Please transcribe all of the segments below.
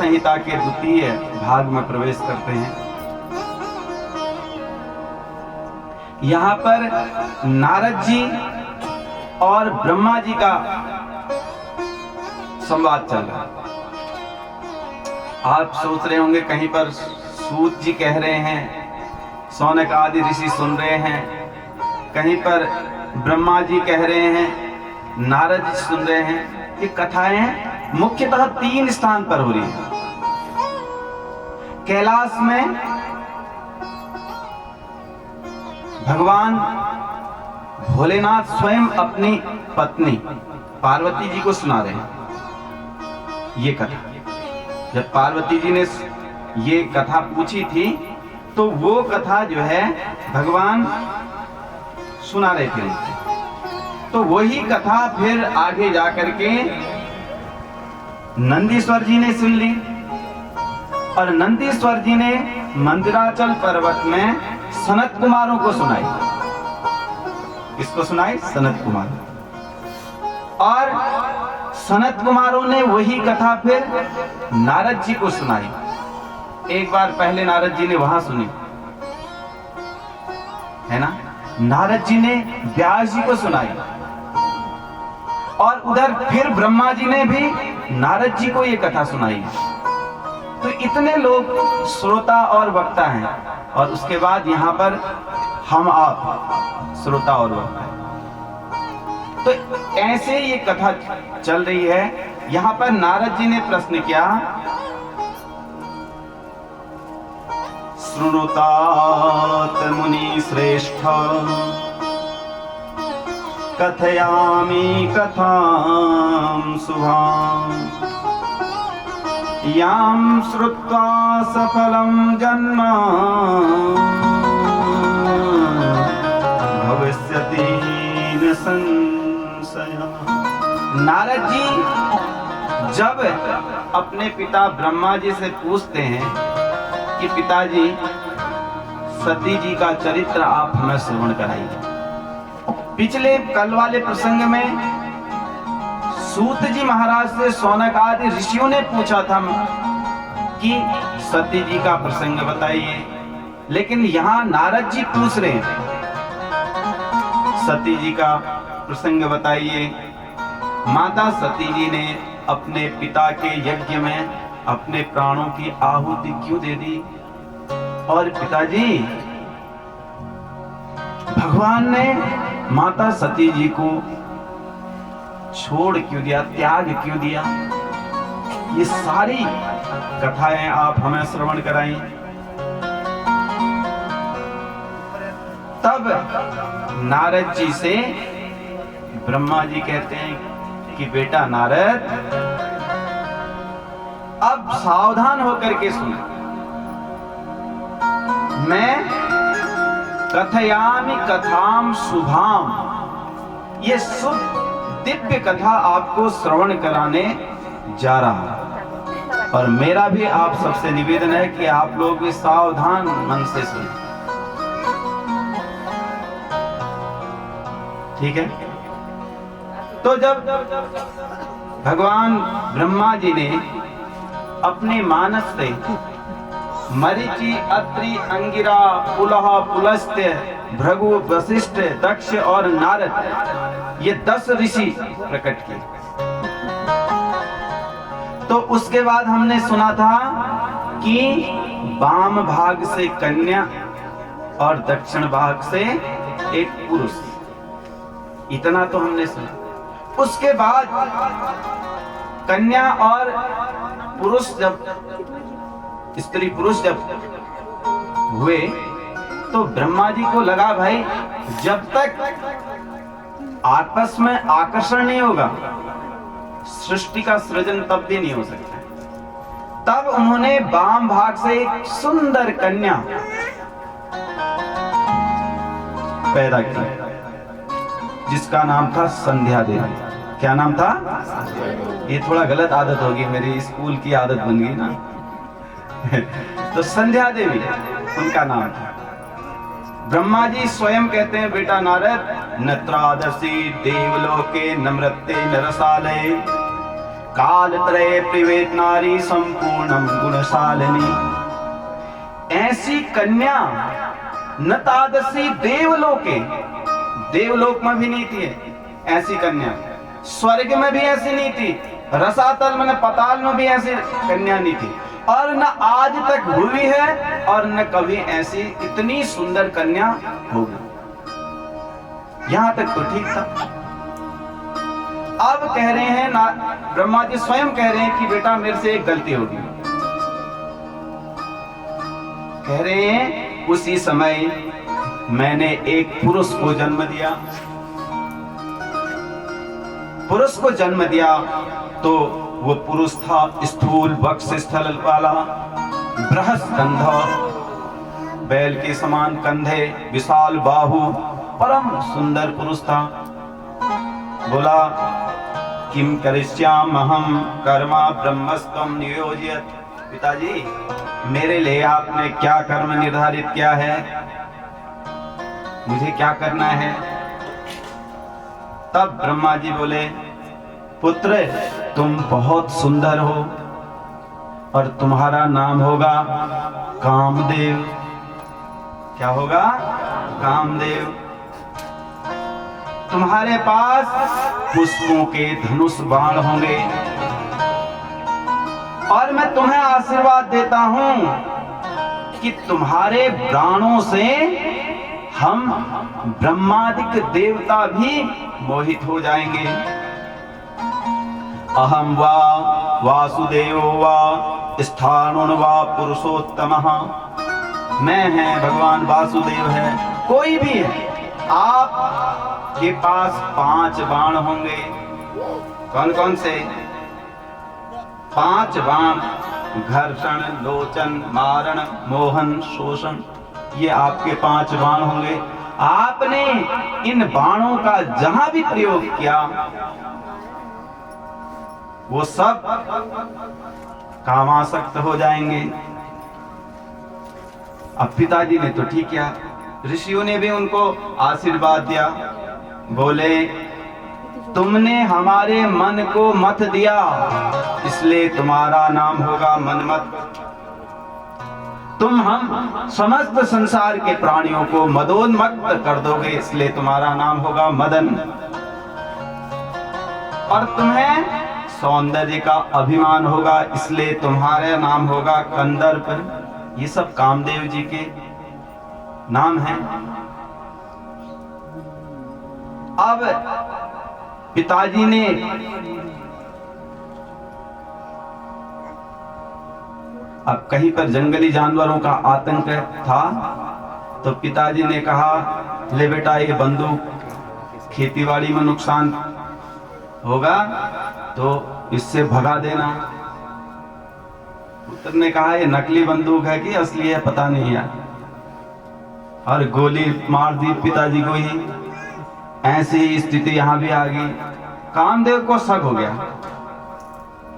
संहिता के द्वितीय भाग में प्रवेश करते हैं। यहाँ पर नारद जी और ब्रह्मा जी का संवाद चल रहा है। आप सोच रहे होंगे कहीं पर सूत जी कह रहे हैं, शौनक आदि ऋषि सुन रहे हैं, कहीं पर ब्रह्मा जी कह रहे हैं, नारद जी सुन रहे हैं। ये कथाएं मुख्यतः 3 स्थान पर हो रही है। कैलाश में भगवान भोलेनाथ स्वयं अपनी पत्नी पार्वती जी को सुना रहे हैं ये कथा। जब पार्वती जी ने ये कथा पूछी थी तो वो कथा जो है भगवान सुना रहे थे। तो वही कथा फिर आगे जाकर के नंदीश्वर जी ने सुन ली और नंदीश्वर जी ने मंदिराचल पर्वत में सनत कुमारों को सुनाई। किसको सुनाई? सनत कुमार। और सनत कुमारों ने वही कथा फिर नारद जी को सुनाई। एक बार पहले नारद जी ने वहां सुनी है ना, नारद जी ने व्यास जी को सुनाई और उधर फिर ब्रह्मा जी ने भी नारद जी को ये कथा सुनाई। तो इतने लोग श्रोता और वक्ता हैं और उसके बाद यहाँ पर हम आप श्रोता और वक्ता हैं। तो ऐसे ये कथा चल रही है। यहाँ पर नारद जी ने प्रश्न किया, शृणुतात मुनि श्रेष्ठ कथयामि कथां शुभां यां श्रुत्वा सफलं जन्म भविष्यति न संशयः। नारद जी जब अपने पिता ब्रह्मा जी से पूछते हैं कि पिताजी सती जी का चरित्र आप हमें श्रवण कराइए। पिछले कल वाले प्रसंग में सूत जी महाराज से शौनक आदि ऋषियों ने पूछा था कि सती जी का प्रसंग बताइए, लेकिन यहाँ नारद जी पूछ रहे हैं सती जी का प्रसंग बताइए। माता सती जी ने अपने पिता के यज्ञ में अपने प्राणों की आहुति क्यों दे दी? और पिताजी भगवान ने माता सती जी को छोड़ क्यों दिया, त्याग क्यों दिया? ये सारी कथाएं आप हमें श्रवण कराएं। तब नारद जी से ब्रह्मा जी कहते हैं कि बेटा नारद, अब सावधान होकर के सुनो। मैं कथयामि कथां शुभाम, ये शुभ दिव्य कथा आपको श्रवण कराने जा रहा हूं। और मेरा भी आप सबसे निवेदन है कि आप लोग भी सावधान मन से सुनें, ठीक है? तो जब भगवान ब्रह्मा जी ने अपने मानस से मरीचि, अत्रि, अंगिरा, पुलह, पुलस्त्य, भृगु, वशिष्ठ, दक्ष और नारद ये 10 ऋषि प्रकट किए। तो उसके बाद हमने सुना था कि वाम भाग से कन्या और दक्षिण भाग से एक पुरुष, इतना तो हमने सुना। उसके बाद कन्या और पुरुष जब स्त्री पुरुष जब हुए तो ब्रह्मा जी को लगा भाई जब तक आपस में आकर्षण नहीं होगा सृष्टि का सृजन तब भी नहीं हो सकता। तब उन्होंने वाम भाग से एक सुंदर कन्या पैदा की जिसका नाम था संध्या देवी। क्या नाम था? ये थोड़ा गलत आदत होगी, मेरी स्कूल की आदत बन गई ना तो संध्या देवी उनका नाम था। ब्रह्मा जी स्वयं कहते हैं बेटा नारद, न त्रादसी देवलोके नम्रते नरसालय काल त्रय प्रिवेद नारी संपूर्णम गुणशालिनी। ऐसी कन्या न तादसी देवलोके, देवलोक में भी नहीं थी ऐसी कन्या, स्वर्ग में भी ऐसी नहीं थी, रसातल में पाताल में भी ऐसी कन्या नहीं थी, और न आज तक हुई है और न कभी ऐसी इतनी सुंदर कन्या होगी। यहां तक तो ठीक था। अब कह रहे हैं ना, ब्रह्मा जी स्वयं कह रहे हैं कि बेटा मेरे से एक गलती होगी। कह रहे हैं उसी समय मैंने एक पुरुष को जन्म दिया। पुरुष को जन्म दिया तो वो पुरुष था स्थूल वक्ष स्थल वाला, बृहस्पति कंधा, बैल के समान कंधे, विशाल बाहु, परम सुंदर पुरुष था। बोला किम करिष्यामहं कर्मा ब्रह्मस्त्वं नियोजयत्। पिताजी मेरे लिए आपने क्या कर्म निर्धारित किया है, मुझे क्या करना है? तब ब्रह्मा जी बोले पुत्र तुम बहुत सुंदर हो और तुम्हारा नाम होगा कामदेव। क्या होगा? कामदेव। तुम्हारे पास पुष्पों के धनुष बाण होंगे और मैं तुम्हें आशीर्वाद देता हूं कि तुम्हारे प्राणों से हम ब्रह्मादिक देवता भी मोहित हो जाएंगे। अहम वा वासुदेवो वा स्थाणुर् वा पुरुषोत्तमः। मैं है भगवान वासुदेव है, कोई भी है, आप के पास 5 बाण होंगे। कौन कौन से? 5 बाण, घर्षण, लोचन, मारण, मोहन, शोषण, ये आपके 5 बाण होंगे। आपने इन बाणों का जहां भी प्रयोग किया वो सब कामासक्त हो जाएंगे। अब पिताजी ने तो ठीक किया, ऋषियों ने भी उनको आशीर्वाद दिया। बोले तुमने हमारे मन को मत दिया, इसलिए तुम्हारा नाम होगा मनमत। तुम हम समस्त संसार के प्राणियों को मदोन्मत्त कर दोगे, इसलिए तुम्हारा नाम होगा मदन। और तुम्हें सौंदर्य का अभिमान होगा, इसलिए तुम्हारा नाम होगा कंदर्प। ये सब कामदेव जी के नाम हैं। अब पिताजी ने अब कहीं पर जंगली जानवरों का आतंक था तो पिताजी ने कहा ले बेटा ये बंदूक खेतीबाड़ी में नुकसान होगा तो इससे भगा देना। पुत्र ने कहा ये नकली बंदूक है कि असली है पता नहीं है, और गोली मार दी पिताजी को ही। ऐसी स्थिति यहां भी आ गई। कामदेव को शक हो गया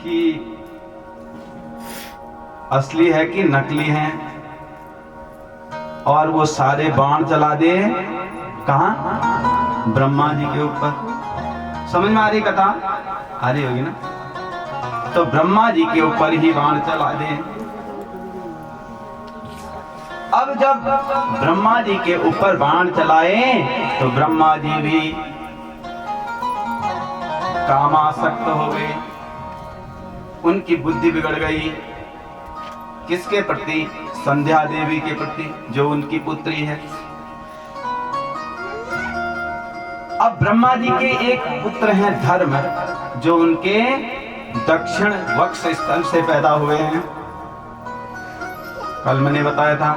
कि असली है कि नकली है, और वो सारे बाण चला दे कहां? ब्रह्मा जी के ऊपर। समझ में आ रही कथा? आ रही होगी ना? तो ब्रह्मा जी के ऊपर ही बाण चला दे। अब जब ब्रह्मा जी के ऊपर बाण चलाए तो ब्रह्मा जी भी कामासक्त हो गए, उनकी बुद्धि बिगड़ गई। किसके प्रति? संध्या देवी के प्रति, जो उनकी पुत्री है। अब ब्रह्मा जी के एक पुत्र हैं धर्म, जो उनके दक्षिण वक्ष स्थल से पैदा हुए हैं, कल मैंने बताया था।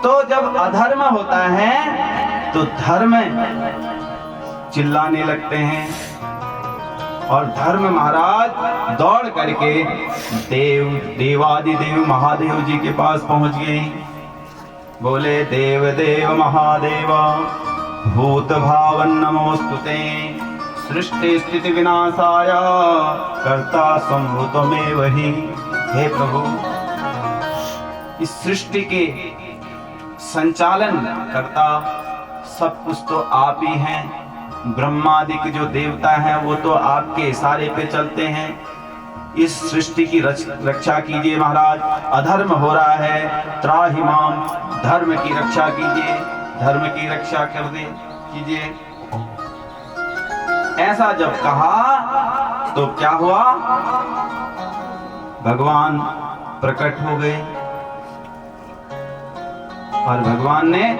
तो जब अधर्म होता है तो धर्म चिल्लाने लगते हैं, और धर्म महाराज दौड़ करके देवादिदेव महादेव जी के पास पहुंच गए। बोले देव देव महादेव भूत भावन नमोस्तुते, सृष्टि स्थिति विनाशाय कर्ता संभूतमेव हि। हे प्रभु, इस सृष्टि के संचालन करता सब कुछ तो आप ही हैं, ब्रह्मादिक जो देवता हैं वो तो आपके इशारे पे चलते हैं। इस सृष्टि की रक्षा कीजिए महाराज, अधर्म हो रहा है, त्राहि माम, धर्म की रक्षा कीजिए, धर्म की रक्षा कर दे कीजिए। ऐसा जब कहा तो क्या हुआ, भगवान प्रकट हो गए और भगवान ने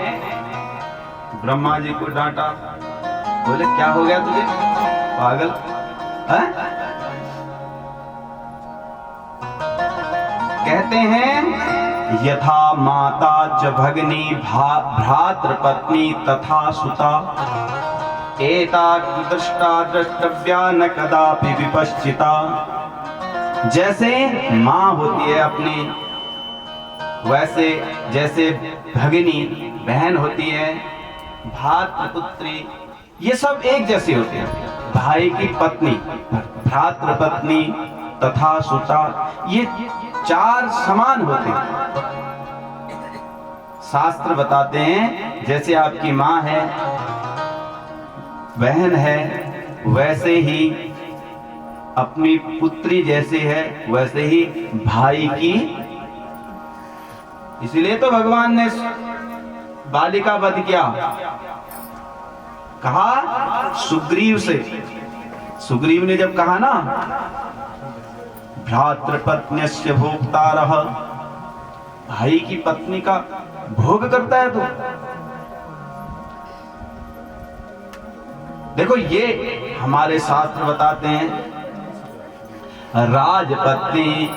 ब्रह्मा जी को डांटा। बोले क्या हो गया तुझे पागल है? कहते हैं यथा माता च भगिनी भ्रातृ पत्नी तथा सुता एता दृष्टा द्रष्टव्या न कदापि विपश्चिता। जैसे माँ होती है अपनी, वैसे जैसे भगिनी बहन होती है, भ्रातृपुत्री, ये सब एक जैसे होते हैं। भाई की पत्नी भ्रातृ पत्नी तथा सुता, ये चार समान होते हैं। शास्त्र बताते हैं जैसे आपकी माँ है, बहन है, वैसे ही अपनी पुत्री जैसे है, वैसे ही भाई की। इसलिए तो भगवान ने बालिका वध किया, कहा सुग्रीव से। सुग्रीव ने जब कहा ना भ्रातृपत्न्यस्य भोक्तारः, भाई की पत्नी का भोग करता है तू। देखो ये हमारे शास्त्र बताते हैं, राजपत्नी,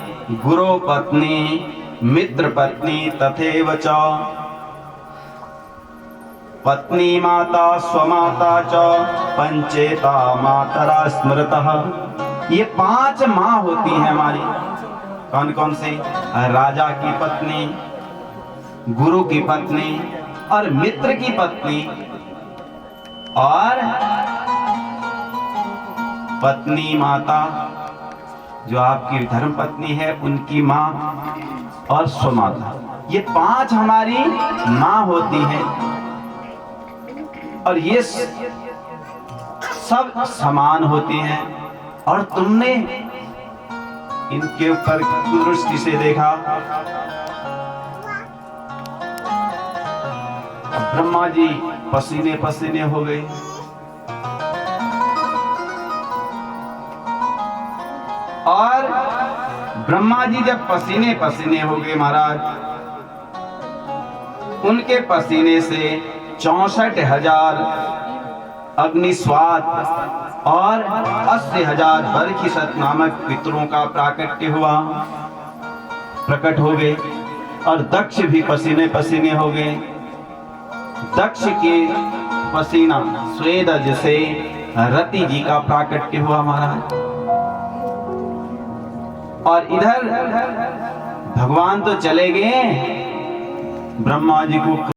गुरु पत्नी, मित्र पत्नी तथैव च पत्नी माता स्वमाता च पंचेता मातरा स्मृतः। ये पांच माँ होती हैं हमारी। कौन कौन सी? राजा की पत्नी, गुरु की पत्नी और मित्र की पत्नी और पत्नी माता जो आपकी धर्म पत्नी है उनकी माँ और स्वमाता। ये पांच हमारी माँ होती हैं और ये सब समान होती हैं। और तुमने इनके ऊपर दृष्टि से देखा, ब्रह्मा जी पसीने पसीने हो गए। और ब्रह्मा जी जब पसीने पसीने हो गए महाराज, उनके पसीने से 64,000 अग्निस्वाद और 80,000 बरखिसत नामक पितरों का प्राकट्य हुआ, प्रकट हो गए। और दक्ष भी पसीने पसीने हो गए। दक्ष के पसीना स्वेदज से रति जी का प्राकट्य हुआ महाराज। और इधर भगवान तो चले गए, ब्रह्मा जी को